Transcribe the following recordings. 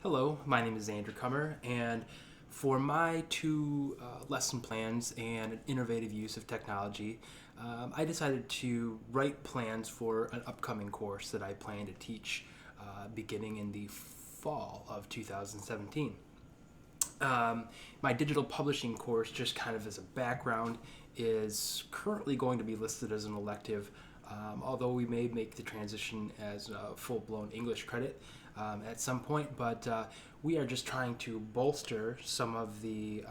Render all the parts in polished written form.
Hello, my name is Andrew Kummer, and for my two lesson plans and an innovative use of technology, I decided to write plans for an upcoming course that I plan to teach beginning in the fall of 2017. My digital publishing course, just kind of as a background, is currently going to be listed as an elective, although we may make the transition as a full-blown English credit at some point. But we are just trying to bolster some of the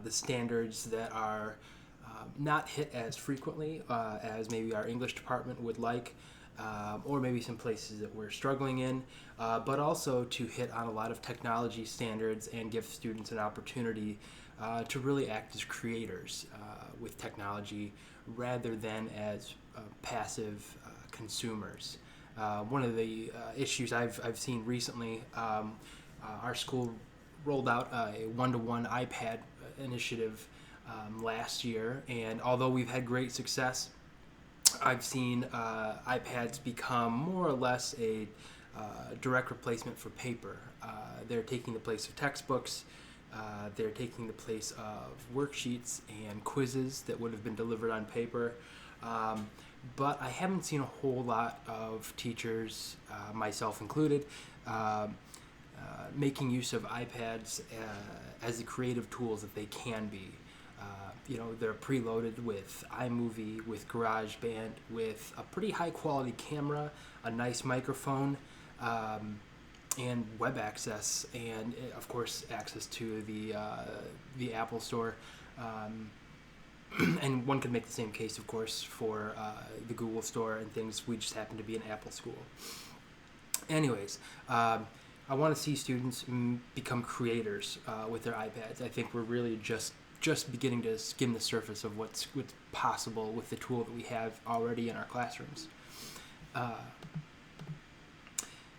standards that are not hit as frequently as maybe our English department would like, or maybe some places that we're struggling in, but also to hit on a lot of technology standards and give students an opportunity to really act as creators with technology rather than as passive consumers. One of the issues I've seen recently, our school rolled out a one-to-one iPad initiative last year, and although we've had great success, I've seen iPads become more or less a direct replacement for paper. They're taking the place of textbooks. They're taking the place of worksheets and quizzes that would have been delivered on paper. But I haven't seen a whole lot of teachers, myself included, making use of iPads as the creative tools that they can be. They're preloaded with iMovie, with GarageBand, with a pretty high quality camera, a nice microphone, and web access, and of course access to the Apple Store. And one could make the same case, of course, for the Google Store and things. We just happen to be an Apple school. Anyways, I want to see students become creators with their iPads. I think we're really just beginning to skim the surface of what's possible with the tool that we have already in our classrooms.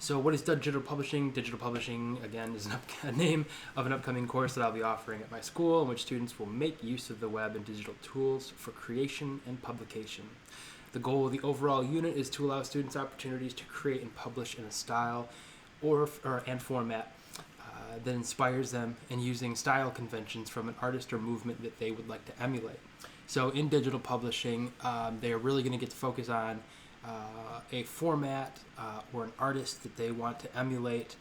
So what is digital publishing? Digital publishing, again, is a name of an upcoming course that I'll be offering at my school, in which students will make use of the web and digital tools for creation and publication. The goal of the overall unit is to allow students opportunities to create and publish in a style and format that inspires them, and using style conventions from an artist or movement that they would like to emulate. So in digital publishing, they are really going to get to focus on a format or an artist that they want to emulate.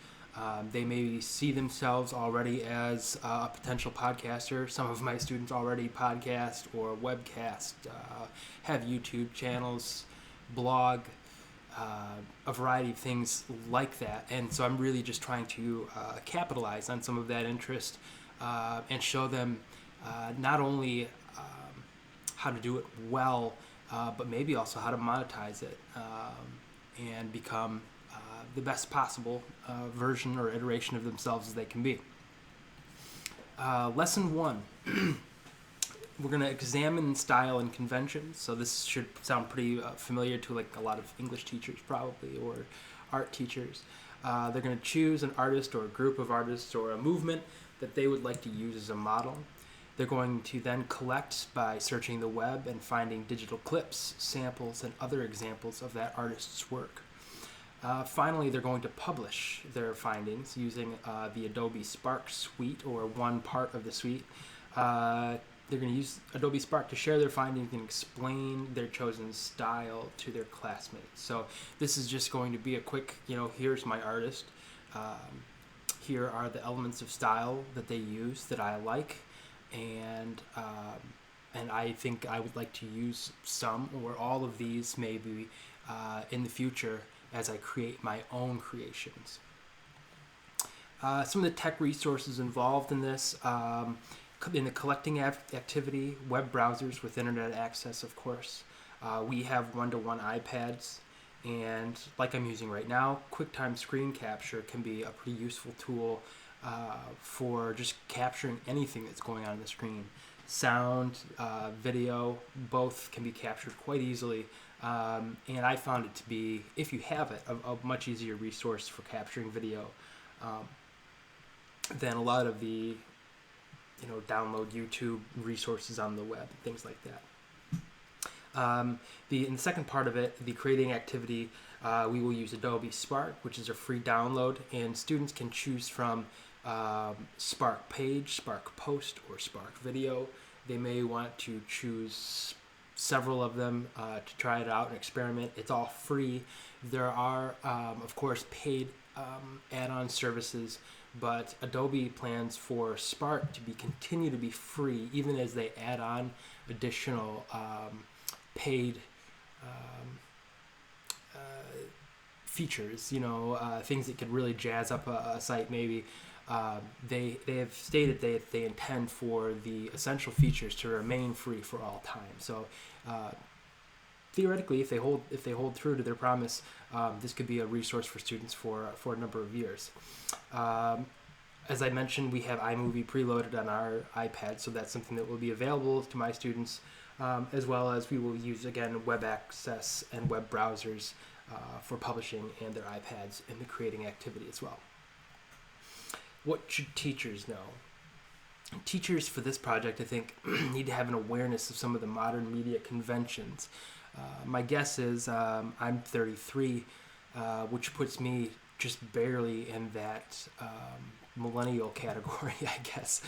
They maybe see themselves already as a potential podcaster. Some of my students already podcast or webcast, have YouTube channels, blog, a variety of things like that. And so I'm really just trying to capitalize on some of that interest and show them not only how to do it well, but maybe also how to monetize it and become the best possible version or iteration of themselves as they can be. Lesson 1. We're going to examine style and conventions. So this should sound pretty familiar to like a lot of English teachers probably, or art teachers. They're going to choose an artist or a group of artists or a movement that they would like to use as a model. They're going to then collect by searching the web and finding digital clips, samples, and other examples of that artist's work. Finally, they're going to publish their findings using the Adobe Spark suite, or one part of the suite. They're going to use Adobe Spark to share their findings and explain their chosen style to their classmates. So this is just going to be a quick, here's my artist. Here are the elements of style that they use that I like. And I think I would like to use some or all of these maybe in the future as I create my own creations. Some of the tech resources involved in this, in the collecting activity, web browsers with internet access, of course. We have one-to-one iPads, and like I'm using right now, QuickTime screen capture can be a pretty useful tool for just capturing anything that's going on the screen. Sound, video, both can be captured quite easily. And I found it to be, if you have it, a much easier resource for capturing video than a lot of the, download YouTube resources on the web and things like that. In the second part of it, the creating activity, We will use Adobe Spark, which is a free download, and students can choose from Spark Page, Spark Post, or Spark Video. They may want to choose several of them to try it out and experiment. It's all free. There are, of course, paid add-on services, but Adobe plans for Spark to continue to be free, even as they add on additional paid features. Things that could really jazz up a site. Maybe they have stated they intend for the essential features to remain free for all time. So theoretically, if they hold true to their promise, this could be a resource for students for a number of years. As I mentioned, we have iMovie preloaded on our iPad, so that's something that will be available to my students, as well as we will use, again, web access and web browsers for publishing and their iPads in the creating activity as well. What should teachers know? Teachers for this project, I think, need to have an awareness of some of the modern media conventions. My guess is I'm 33, which puts me just barely in that millennial category, I guess.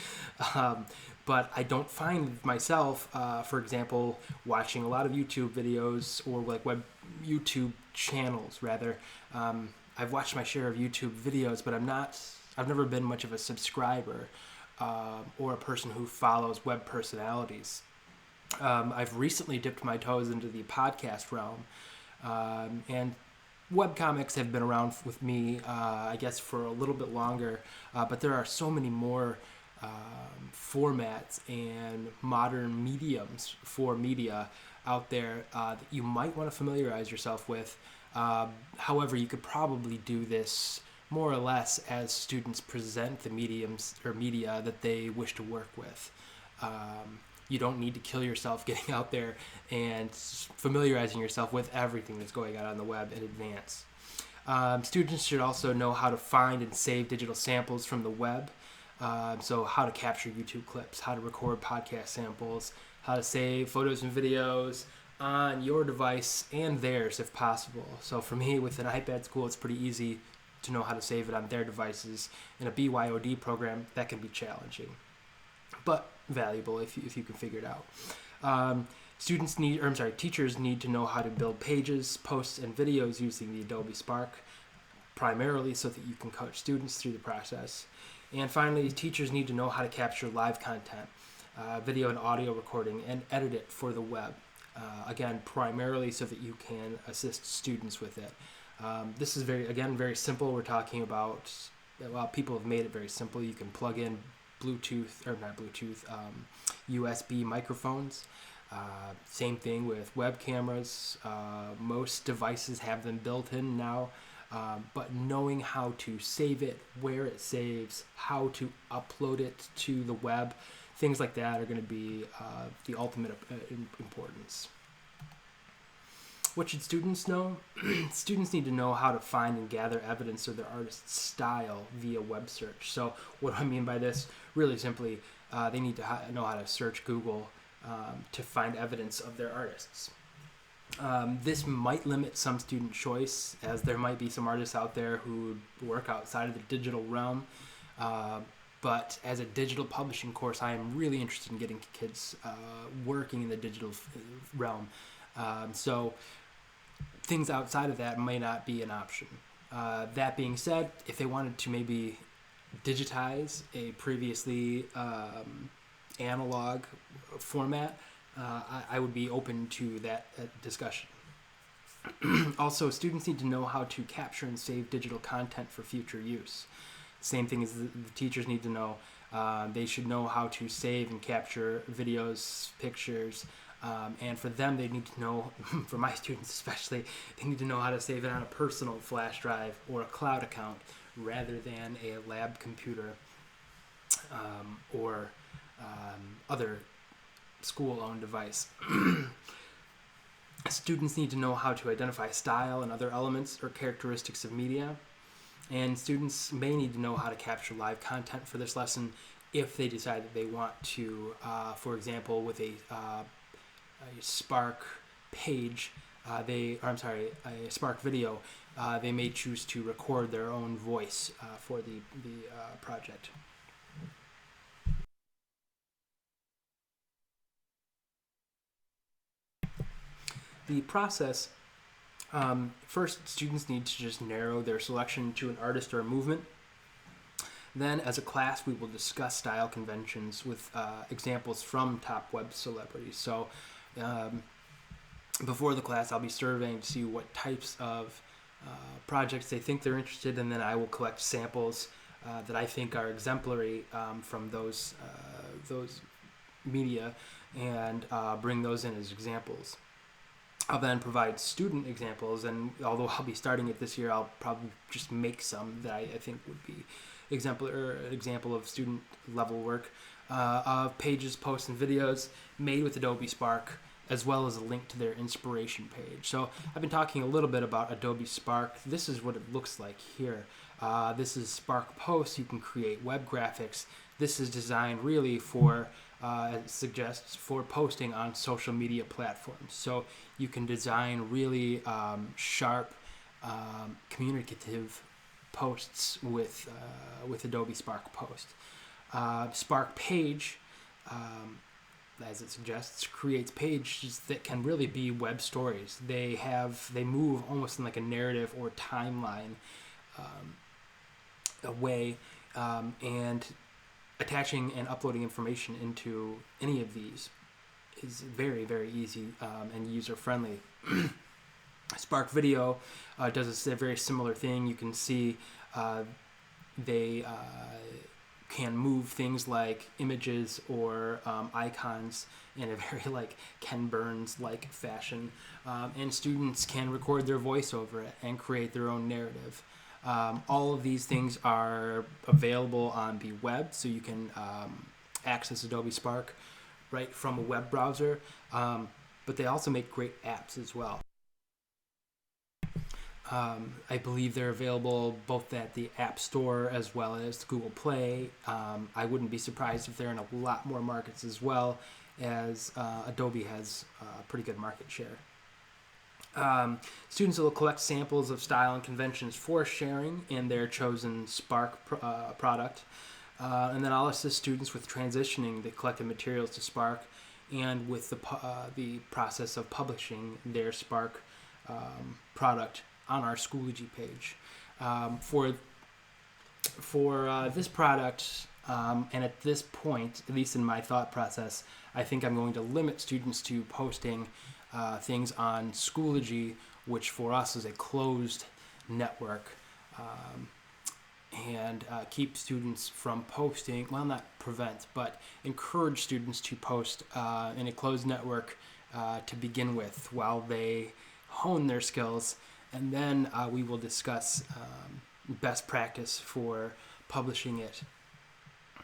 But I don't find myself, for example, watching a lot of YouTube videos or like web YouTube channels, rather. I've watched my share of YouTube videos, but I've never been much of a subscriber or a person who follows web personalities. I've recently dipped my toes into the podcast realm, and webcomics have been around with me, I guess, for a little bit longer, but there are so many more formats and modern mediums for media out there that you might want to familiarize yourself with. However, you could probably do this more or less as students present the mediums or media that they wish to work with. You don't need to kill yourself getting out there and familiarizing yourself with everything that's going on the web in advance. Students should also know how to find and save digital samples from the web. So how to capture YouTube clips, how to record podcast samples, how to save photos and videos on your device and theirs if possible. So for me, with an iPad school, it's pretty easy to know how to save it on their devices. In a BYOD program, that can be challenging, but valuable if you can figure it out. Teachers need to know how to build pages, posts, and videos using the Adobe Spark, primarily so that you can coach students through the process. And finally, teachers need to know how to capture live content, video and audio recording, and edit it for the web. Again, primarily so that you can assist students with it. This is very simple. We're talking about, people have made it very simple. You can plug in USB microphones. Same thing with web cameras. Most devices have them built in now. But knowing how to save it, where it saves, how to upload it to the web, things like that are going to be the ultimate importance. What should students know? Students need to know how to find and gather evidence of their artist's style via web search. So what do I mean by this? Really simply, they need to know how to search Google to find evidence of their artists. This might limit some student choice, as there might be some artists out there who work outside of the digital realm. But as a digital publishing course, I am really interested in getting kids working in the digital realm. So things outside of that may not be an option. That being said, if they wanted to maybe digitize a previously analog format, I would be open to that discussion. Also, students need to know how to capture and save digital content for future use. Same thing as the teachers need to know. They should know how to save and capture videos, pictures, and for them, they need to know, for my students especially, they need to know how to save it on a personal flash drive or a cloud account rather than a lab computer or other school-owned device. Students need to know how to identify style and other elements or characteristics of media. And students may need to know how to capture live content for this lesson if they decide that they want to, for example, with a Spark page, a Spark Video, they may choose to record their own voice for the project. The process, first, students need to just narrow their selection to an artist or a movement. Then, as a class, we will discuss style conventions with examples from top web celebrities. So, before the class, I'll be surveying to see what types of projects they think they're interested in, and then I will collect samples that I think are exemplary from those media and bring those in as examples. I'll then provide student examples, and although I'll be starting it this year, I'll probably just make some that I think would be an example of student level work of pages, posts, and videos made with Adobe Spark, as well as a link to their inspiration page. So I've been talking a little bit about Adobe Spark. This is what it looks like here. This is Spark Posts. You can create web graphics. This is designed really for, as it suggests, for posting on social media platforms. So you can design really sharp, communicative posts with Adobe Spark Post. Spark Page, as it suggests, creates pages that can really be web stories. They move almost in like a narrative or timeline way, and attaching and uploading information into any of these is very, very easy and user friendly. Spark Video does a very similar thing. You can see they can move things like images or icons in a very like Ken Burns like fashion, and students can record their voice over it and create their own narrative. All of these things are available on the web, so you can access Adobe Spark right from a web browser, but they also make great apps as well. I believe they're available both at the App Store as well as Google Play. I wouldn't be surprised if they're in a lot more markets as well, as Adobe has pretty good market share. Students will collect samples of style and conventions for sharing in their chosen Spark product. And then I'll assist students with transitioning the collected materials to Spark and with the process of publishing their Spark product on our Schoology page. For this product, and at this point, at least in my thought process, I think I'm going to limit students to posting things on Schoology, which for us is a closed network, and keep students from posting, well, not prevent, but encourage students to post in a closed network to begin with while they hone their skills. And then we will discuss best practice for publishing it,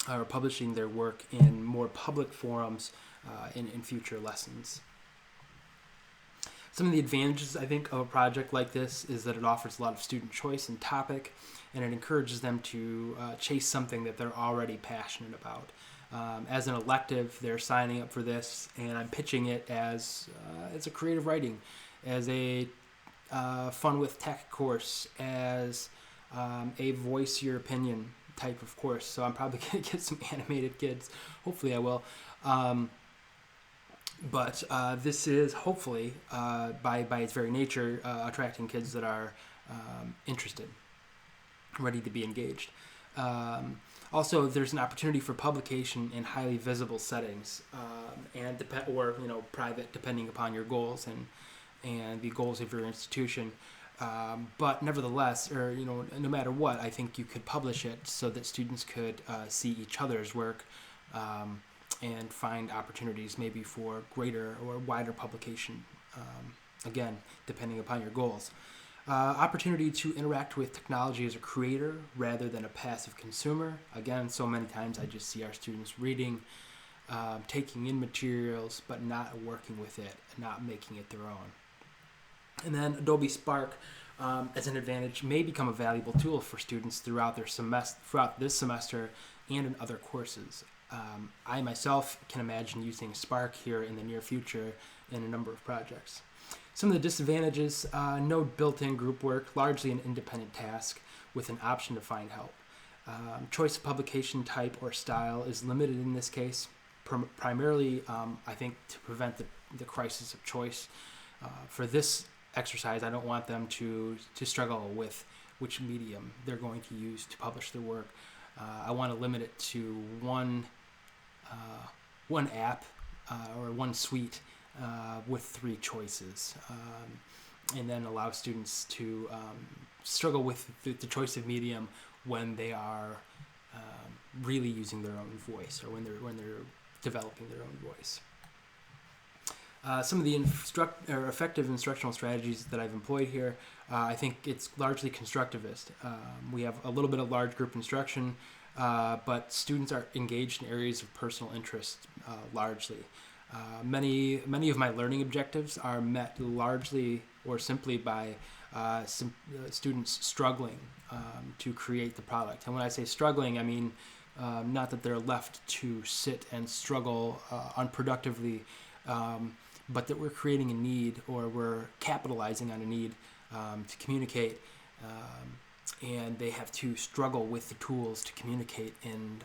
or publishing their work in more public forums in future lessons. Some of the advantages, I think, of a project like this is that it offers a lot of student choice and topic, and it encourages them to chase something that they're already passionate about. As an elective, they're signing up for this, and I'm pitching it as a creative writing, as a fun with tech course, as a voice your opinion type of course. So I'm probably going to get some animated kids. Hopefully I will. But this is hopefully, by its very nature, attracting kids that are interested, ready to be engaged. Also, there's an opportunity for publication in highly visible settings, and private, depending upon your goals and the goals of your institution. But nevertheless, no matter what, I think you could publish it so that students could see each other's work and find opportunities maybe for greater or wider publication, again, depending upon your goals. Opportunity to interact with technology as a creator rather than a passive consumer. Again, so many times I just see our students reading, taking in materials, but not working with it, not making it their own. And then Adobe Spark, as an advantage, may become a valuable tool for students throughout this semester and in other courses. I myself can imagine using Spark here in the near future in a number of projects. Some of the disadvantages: no built-in group work, largely an independent task with an option to find help. Choice of publication type or style is limited in this case, primarily, I think, to prevent the crisis of choice. For this exercise, I don't want them to struggle with which medium they're going to use to publish their work. I want to limit it to one app or one suite with 3 choices, and then allow students to struggle with the choice of medium when they are really using their own voice, or when they're developing their own voice. Some of the effective instructional strategies that I've employed here, I think it's largely constructivist. We have a little bit of large group instruction, but students are engaged in areas of personal interest largely. Many of my learning objectives are met largely or simply by students struggling to create the product. And when I say struggling, I mean not that they're left to sit and struggle unproductively, but that we're creating a need, or we're capitalizing on a need to communicate, and they have to struggle with the tools to communicate in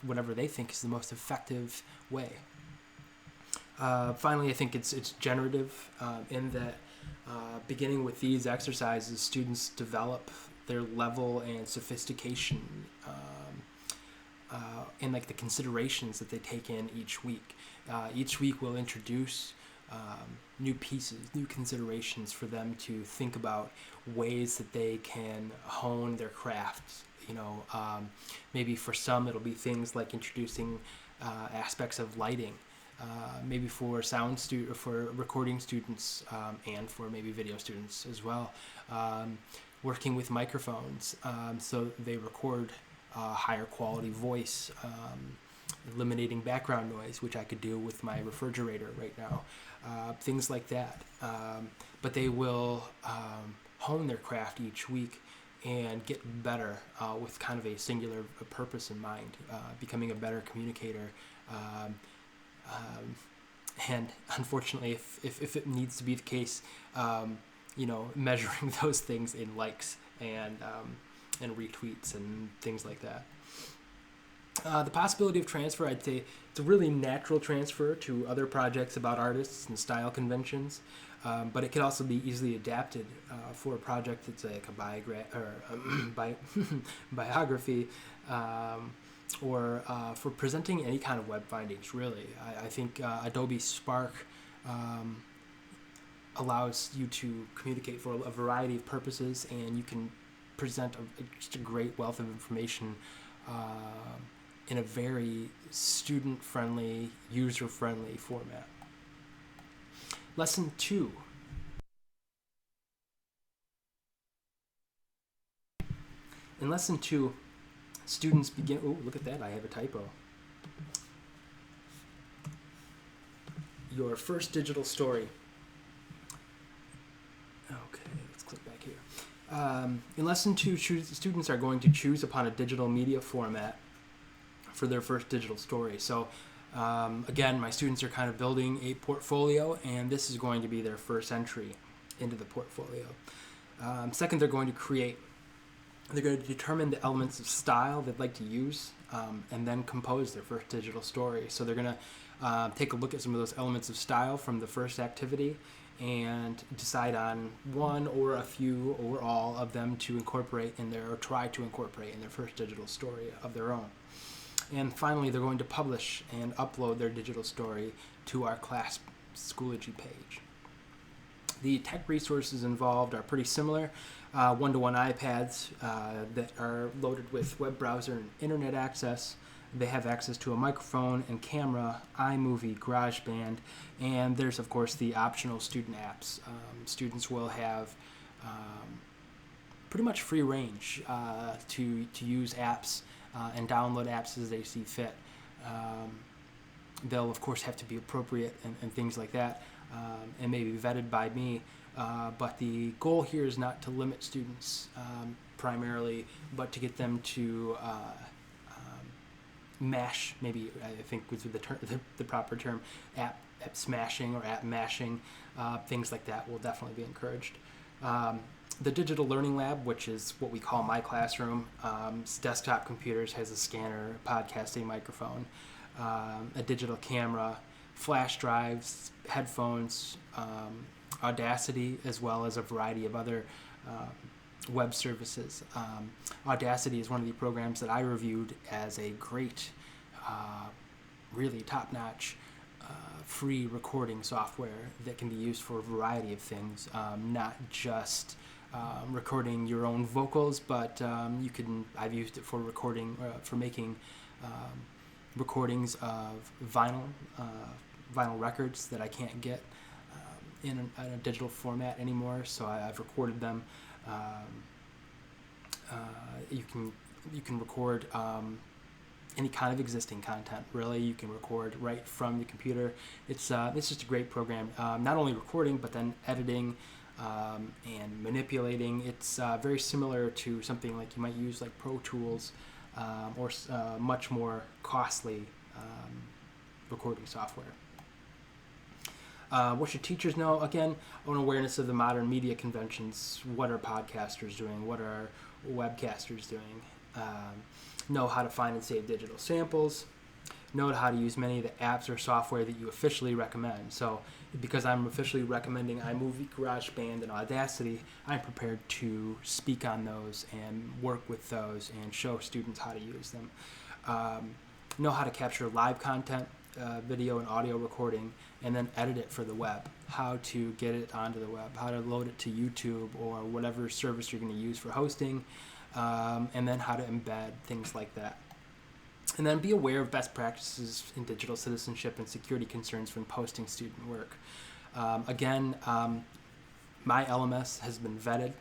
whatever they think is the most effective way. Finally, I think it's generative in that beginning with these exercises, students develop their level and sophistication and like the considerations that they take in each week. Each week we'll introduce new pieces, new considerations for them to think about ways that they can hone their craft. Maybe for some it'll be things like introducing aspects of lighting. Maybe for for recording students, and for maybe video students as well, working with microphones so they record higher quality voice, eliminating background noise, which I could do with my refrigerator right now, things like that. But they will hone their craft each week and get better with kind of a singular purpose in mind, becoming a better communicator. And unfortunately, if it needs to be the case, measuring those things in likes and retweets and things like that. The possibility of transfer, I'd say it's a really natural transfer to other projects about artists and style conventions, but it could also be easily adapted for a project that's like a biography, or for presenting any kind of web findings, really. I think Adobe Spark allows you to communicate for a variety of purposes, and you can present just a great wealth of information in a very student-friendly, user-friendly format. Lesson 2. In Lesson 2, students begin... Oh, look at that, I have a typo. Your first digital story. Okay, let's click back here. In Lesson 2, students are going to choose upon a digital media format for their first digital story. So, again, my students are kind of building a portfolio, and this is going to be their first entry into the portfolio. Second, they're going to create. They're going to determine the elements of style they'd like to use, and then compose their first digital story. So they're going to take a look at some of those elements of style from the first activity and decide on one or a few or all of them to incorporate in their, or try to incorporate in their first digital story of their own. And finally, they're going to publish and upload their digital story to our class Schoology page. The tech resources involved are pretty similar. One-to-one iPads that are loaded with web browser and internet access. They have access to a microphone and camera, iMovie, GarageBand, and there's, of course, the optional student apps. Students will have pretty much free range to use apps and download apps as they see fit. They'll, of course, have to be appropriate and things like that, and maybe vetted by me. But the goal here is not to limit students primarily, but to get them to mash, maybe I think was the proper term, app smashing or app mashing, things like that will definitely be encouraged. The Digital Learning Lab, which is what we call my classroom, desktop computers, has a scanner, podcasting microphone, a digital camera, flash drives, headphones, Audacity, as well as a variety of other web services. Audacity is one of the programs that I reviewed as a great, really top-notch, free recording software that can be used for a variety of things, not just recording your own vocals, but I've used it for recording, for making recordings of vinyl records that I can't get in a digital format anymore. So I've recorded them. You can record any kind of existing content. Really, you can record right from the computer. It's just a great program. Not only recording, but then editing and manipulating. It's very similar to something like you might use like Pro Tools or much more costly recording software. What should teachers know? Again, an awareness of the modern media conventions. What are podcasters doing? What are webcasters doing? Know how to find and save digital samples. Know how to use many of the apps or software that you officially recommend. So because I'm officially recommending iMovie, GarageBand, and Audacity, I'm prepared to speak on those and work with those and show students how to use them. Know how to capture live content, video and audio recording, and then edit it for the web. How to get it onto the web, how to load it to YouTube or whatever service you're going to use for hosting, and then how to embed things like that. And then be aware of best practices in digital citizenship and security concerns when posting student work. Again, my LMS has been vetted,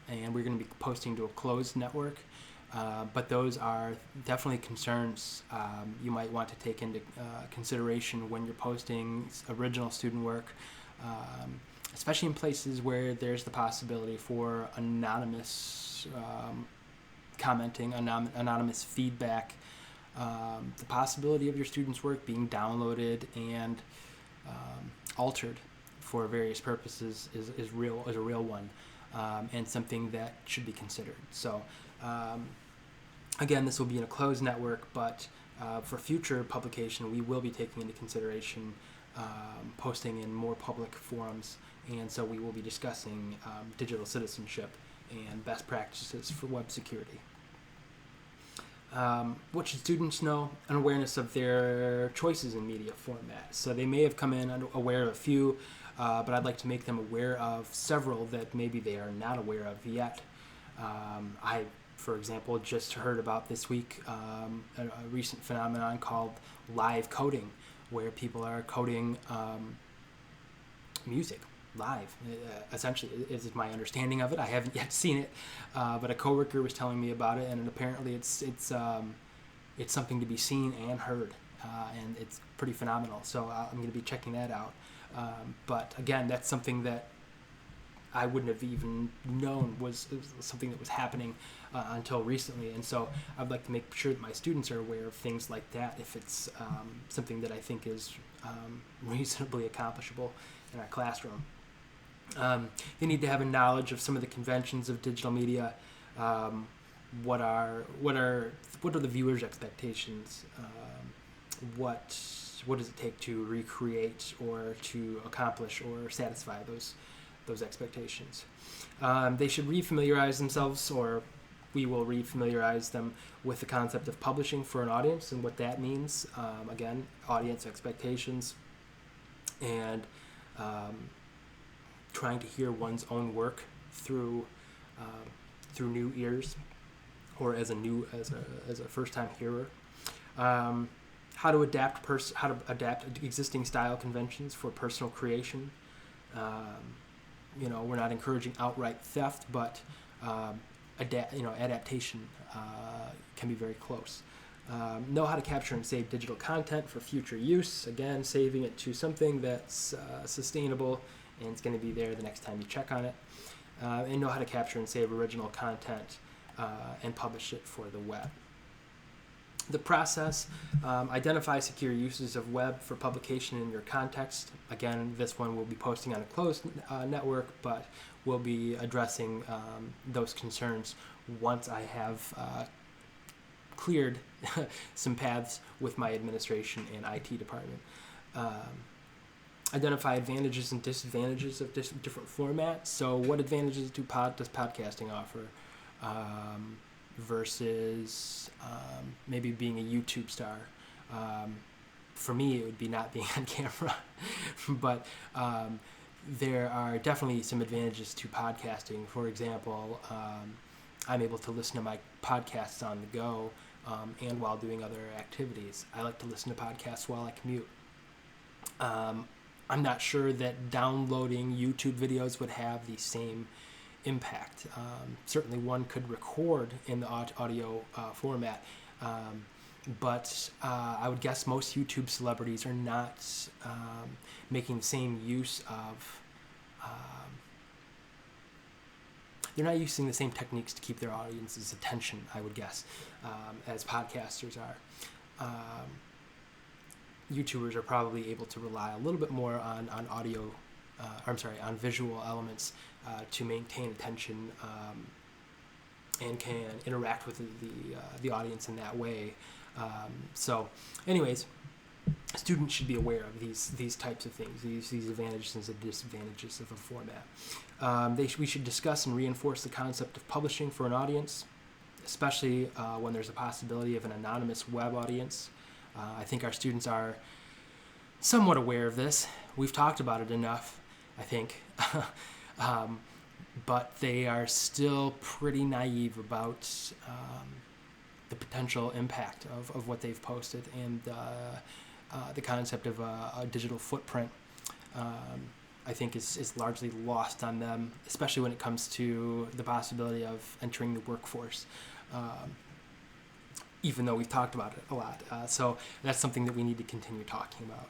and we're going to be posting to a closed network. But those are definitely concerns you might want to take into consideration when you're posting original student work, especially in places where there's the possibility for anonymous commenting, anonymous feedback, the possibility of your students' work being downloaded and altered for various purposes is a real one, and something that should be considered. So. Again, this will be in a closed network, but for future publication, we will be taking into consideration posting in more public forums, and so we will be discussing digital citizenship and best practices for web security. What should students know? An awareness of their choices in media formats. So they may have come in aware of a few, but I'd like to make them aware of several that maybe they are not aware of yet. I, for example, just heard about this week a recent phenomenon called live coding, where people are coding music live. Essentially, is my understanding of it. I haven't yet seen it, but a coworker was telling me about it, and apparently it's something to be seen and heard, and it's pretty phenomenal. So I'm going to be checking that out. But again, that's something that I wouldn't have even known was something that was happening until recently. And so I'd like to make sure that my students are aware of things like that if it's something that I think is reasonably accomplishable in our classroom. They need to have a knowledge of some of the conventions of digital media. What are the viewers' expectations? What does it take to recreate or to accomplish or satisfy those expectations? They should refamiliarize themselves, or we will refamiliarize them with the concept of publishing for an audience and what that means. Again, audience expectations, and trying to hear one's own work through new ears, or as a first-time hearer. How to adapt existing style conventions for personal creation. We're not encouraging outright theft, but adaptation can be very close. Know how to capture and save digital content for future use. Again, saving it to something that's sustainable and it's going to be there the next time you check on it. And know how to capture and save original content and publish it for the web. The process, identify secure uses of web for publication in your context. Again, this one will be posting on a closed network, but we'll be addressing those concerns once I have cleared some paths with my administration and IT department. Identify advantages and disadvantages of different formats. So what advantages does podcasting offer? Versus maybe being a YouTube star. For me, it would be not being on camera, but there are definitely some advantages to podcasting. For example, I'm able to listen to my podcasts on the go and while doing other activities. I like to listen to podcasts while I commute. I'm not sure that downloading YouTube videos would have the same impact. Certainly one could record in the audio format, but I would guess most YouTube celebrities are not making the same use of, they're not using the same techniques to keep their audience's attention, I would guess, as podcasters are. YouTubers are probably able to rely a little bit more on audio, on visual elements to maintain attention and can interact with the audience in that way. So, anyways, students should be aware of these types of things, these advantages and disadvantages of a format. We should discuss and reinforce the concept of publishing for an audience, especially when there's a possibility of an anonymous web audience. I think our students are somewhat aware of this. We've talked about it enough, I think. But they are still pretty naive about the potential impact of what they've posted and the concept of a digital footprint. I think is largely lost on them, especially when it comes to the possibility of entering the workforce, even though we've talked about it a lot. So that's something that we need to continue talking about.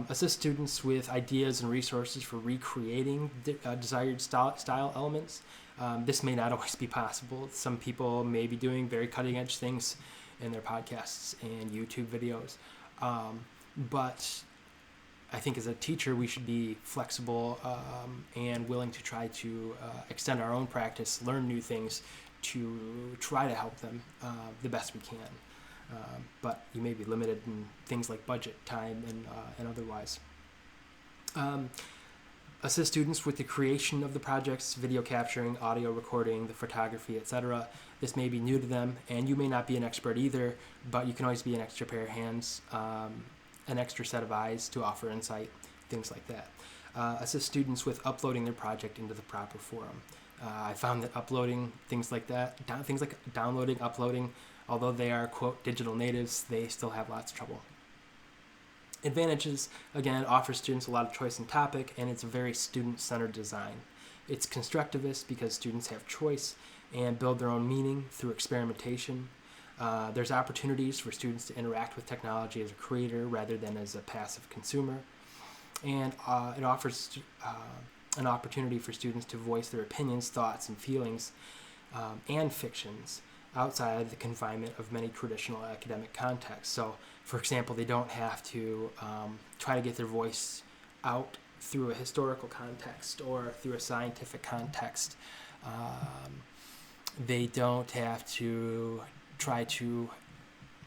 Assist students with ideas and resources for recreating desired style elements. This may not always be possible. Some people may be doing very cutting-edge things in their podcasts and YouTube videos. But I think as a teacher, we should be flexible and willing to try to extend our own practice, learn new things to try to help them the best we can. But you may be limited in things like budget, time, and otherwise. Assist students with the creation of the projects, video capturing, audio recording, the photography, etc. This may be new to them, and you may not be an expert either, but you can always be an extra pair of hands, an extra set of eyes to offer insight, things like that. Assist students with uploading their project into the proper forum. I found that uploading, things like downloading, uploading, although they are, quote, digital natives, they still have lots of trouble. Advantages, again, offers students a lot of choice in topic, and it's a very student-centered design. It's constructivist because students have choice and build their own meaning through experimentation. There's opportunities for students to interact with technology as a creator rather than as a passive consumer. And it offers an opportunity for students to voice their opinions, thoughts, and feelings and fictions outside the confinement of many traditional academic contexts. So, for example, they don't have to try to get their voice out through a historical context or through a scientific context. They don't have to try to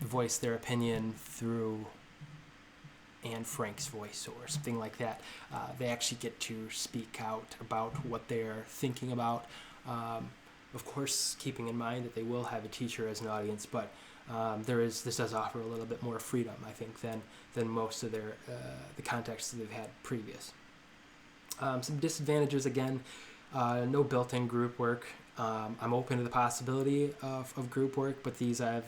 voice their opinion through Anne Frank's voice or something like that. They actually get to speak out about what they're thinking about. Of course, keeping in mind that they will have a teacher as an audience, but this does offer a little bit more freedom, I think, than most of the contexts that they've had previous. Some disadvantages, again, no built-in group work. I'm open to the possibility of group work, but these I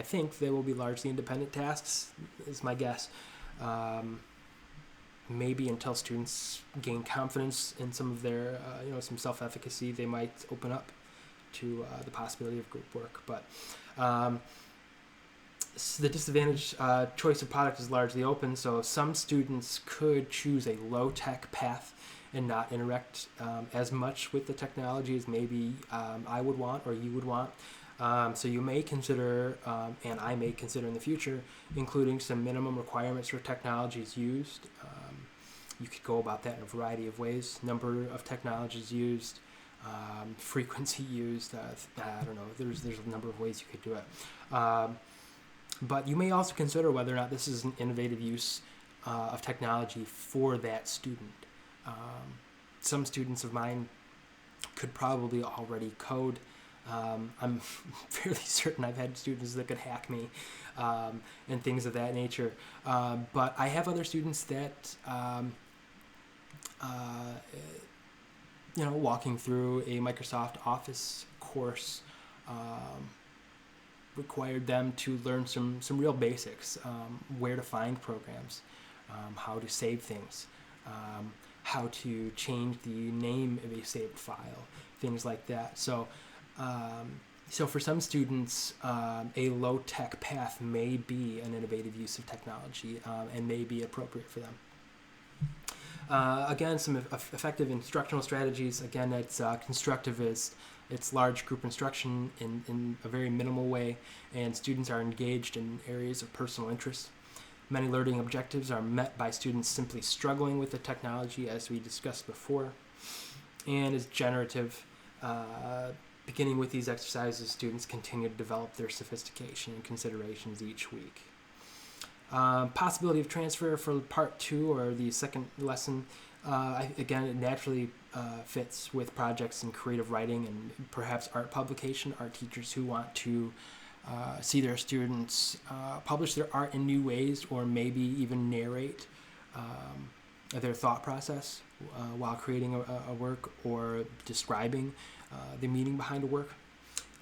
think they will be largely independent tasks, is my guess. Maybe until students gain confidence in some of their, some self-efficacy, they might open up to the possibility of group work. But the disadvantage, choice of product is largely open, so some students could choose a low-tech path and not interact as much with the technology as maybe I would want or you would want. So you may consider, and I may consider in the future, including some minimum requirements for technologies used. You could go about that in a variety of ways. Number of technologies used, frequency used. I don't know. There's a number of ways you could do it. But you may also consider whether or not this is an innovative use of technology for that student. Some students of mine could probably already code. I'm fairly certain I've had students that could hack me and things of that nature. But I have other students that, walking through a Microsoft Office course required them to learn some real basics, where to find programs, how to save things, how to change the name of a saved file, things like that. So for some students, a low-tech path may be an innovative use of technology and may be appropriate for them. Again, some effective instructional strategies. Again, it's constructivist. It's large group instruction in a very minimal way, and students are engaged in areas of personal interest. Many learning objectives are met by students simply struggling with the technology, as we discussed before, and is generative. Beginning with these exercises, students continue to develop their sophistication and considerations each week. Possibility of transfer for part 2 or the second lesson. Again, it naturally fits with projects in creative writing and perhaps art publication. Art teachers who want to see their students publish their art in new ways, or maybe even narrate their thought process while creating a work, or describing the meaning behind a work.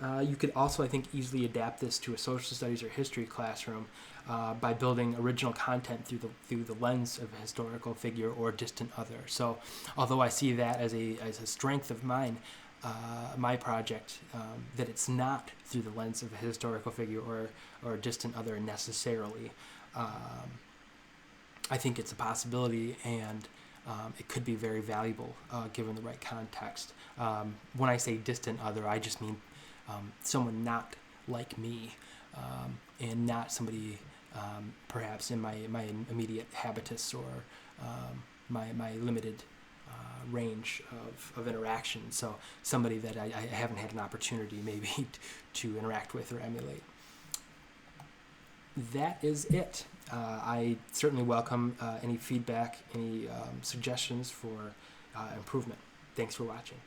You could also, I think, easily adapt this to a social studies or history classroom by building original content through the lens of a historical figure or distant other. So, although I see that as a strength of mine, my project, that it's not through the lens of a historical figure or a distant other necessarily. I think it's a possibility, and it could be very valuable given the right context. When I say distant other, I just mean someone not like me, and not somebody perhaps in my immediate habitus or my limited range of interaction. So somebody that I haven't had an opportunity maybe to interact with or emulate. That is it. I certainly welcome any feedback, any suggestions for improvement. Thanks for watching.